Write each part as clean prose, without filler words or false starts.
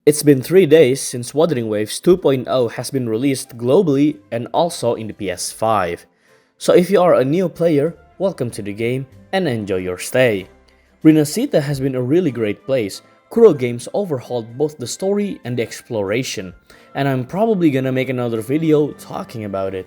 It's been 3 days since Wuthering Waves 2.0 has been released globally and also in the PS5. So if you are a new player, welcome to the game and enjoy your stay. Rinascita has been a really great place. Kuro Games overhauled both the story and the exploration, and I'm probably gonna make another video talking about it.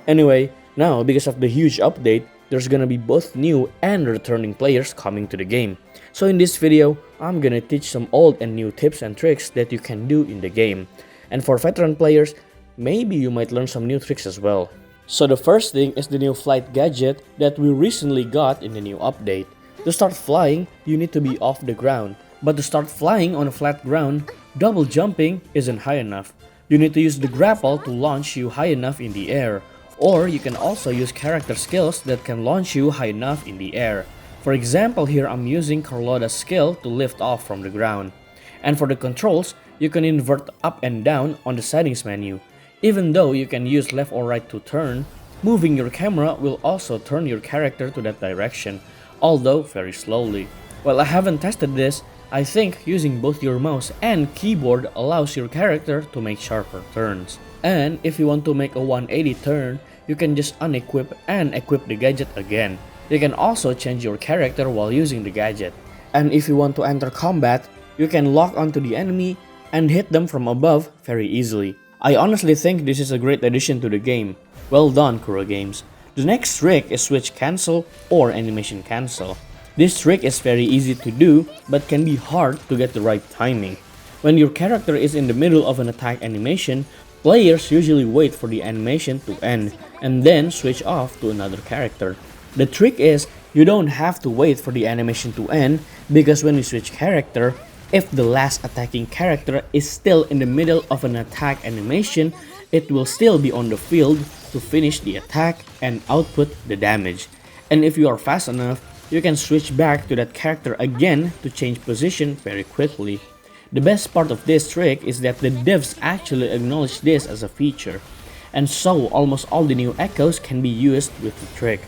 Anyway, now because of the huge update, there's gonna be both new and returning players coming to the game. So in this video, I'm gonna teach some old and new tips and tricks that you can do in the game. And for veteran players, maybe you might learn some new tricks as well. So the first thing is the new flight gadget that we recently got in the new update. To start flying, you need to be off the ground. But to start flying on a flat ground, double jumping isn't high enough. You need to use the grapple to launch you high enough in the air. Or you can also use character skills that can launch you high enough in the air. For example, here I'm using Carlotta's skill to lift off from the ground. And for the controls, you can invert up and down on the settings menu. Even though you can use left or right to turn, moving your camera will also turn your character to that direction, although very slowly. While I haven't tested this, I think using both your mouse and keyboard allows your character to make sharper turns. And if you want to make a 180 turn, you can just unequip and equip the gadget again. You can also change your character while using the gadget. And if you want to enter combat, you can lock onto the enemy and hit them from above very easily. I honestly think this is a great addition to the game. Well done, Kuro Games. The next trick is switch cancel or animation cancel. This trick is very easy to do, but can be hard to get the right timing. When your character is in the middle of an attack animation, players usually wait for the animation to end and then switch off to another character. The trick is, you don't have to wait for the animation to end, because when you switch character, if the last attacking character is still in the middle of an attack animation, it will still be on the field to finish the attack and output the damage. And if you are fast enough, you can switch back to that character again to change position very quickly. The best part of this trick is that the devs actually acknowledge this as a feature, and so almost all the new echoes can be used with the trick.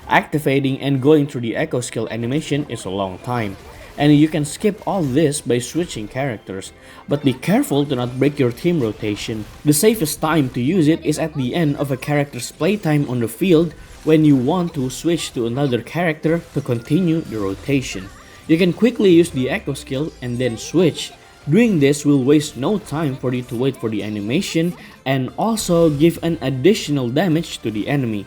Activating and going through the echo skill animation is a long time, and you can skip all this by switching characters, but be careful to not break your team rotation. The safest time to use it is at the end of a character's playtime on the field when you want to switch to another character to continue the rotation. You can quickly use the echo skill and then switch. Doing this will waste no time for you to wait for the animation and also give an additional damage to the enemy.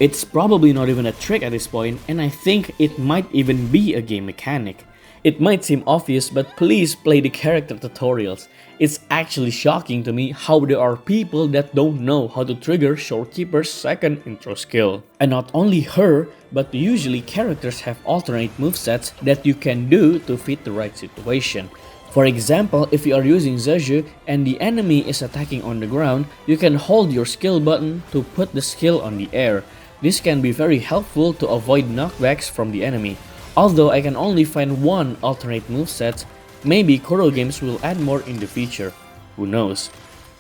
It's probably not even a trick at this point, and I think it might even be a game mechanic. It might seem obvious, but please play the character tutorials. It's actually shocking to me how there are people that don't know how to trigger Shorekeeper's second intro skill. And not only her, but usually characters have alternate movesets that you can do to fit the right situation. For example, if you are using Zeju and the enemy is attacking on the ground, you can hold your skill button to put the skill on the air. This can be very helpful to avoid knockbacks from the enemy. Although I can only find one alternate moveset, maybe Kuro Games will add more in the future. Who knows?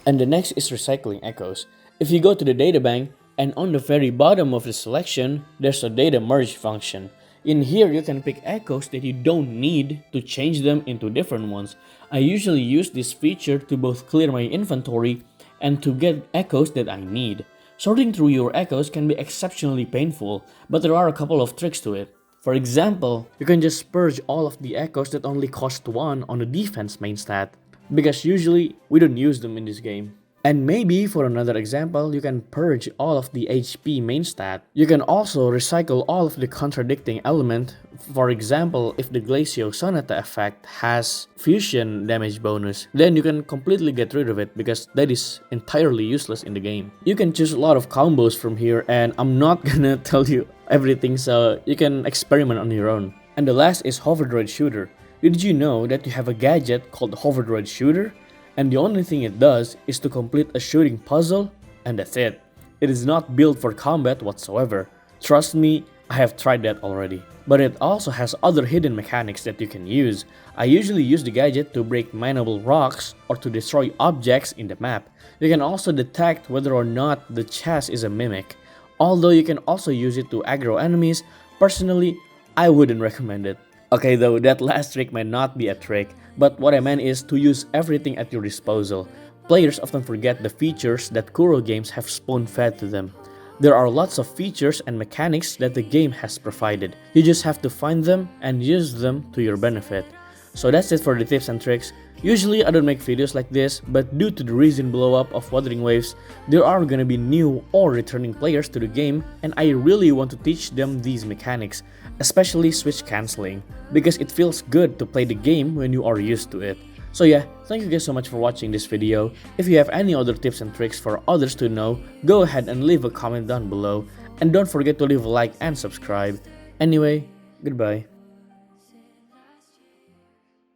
And the next is recycling echoes. If you go to the databank, and on the very bottom of the selection, there's a data merge function. In here, you can pick echoes that you don't need to change them into different ones. I usually use this feature to both clear my inventory and to get echoes that I need. Sorting through your echoes can be exceptionally painful, but there are a couple of tricks to it. For example, you can just purge all of the echoes that only cost 1 on the defense main stat, because usually we don't use them in this game. And maybe for another example, you can purge all of the HP main stat. You can also recycle all of the contradicting element. For example, if the Glacio Sonata effect has fusion damage bonus, then you can completely get rid of it because that is entirely useless in the game. You can choose a lot of combos from here, and I'm not gonna tell you everything, so you can experiment on your own. And the last is Hoverdroid Shooter. Did you know that you have a gadget called Hoverdroid Shooter? And the only thing it does is to complete a shooting puzzle, and that's it. It is not built for combat whatsoever. Trust me, I have tried that already. But it also has other hidden mechanics that you can use. I usually use the gadget to break mineable rocks or to destroy objects in the map. You can also detect whether or not the chest is a mimic. Although you can also use it to aggro enemies, personally, I wouldn't recommend it. Okay, though, that last trick might not be a trick, but what I meant is to use everything at your disposal. Players often forget the features that Kuro games have spoon-fed to them. There are lots of features and mechanics that the game has provided. You just have to find them and use them to your benefit. So that's it for the tips and tricks. Usually I don't make videos like this, but due to the recent blow up of Wuthering Waves, there are gonna be new or returning players to the game, and I really want to teach them these mechanics, especially switch cancelling, because it feels good to play the game when you are used to it. So yeah, thank you guys so much for watching this video. If you have any other tips and tricks for others to know, go ahead and leave a comment down below, and don't forget to leave a like and subscribe. Anyway, goodbye.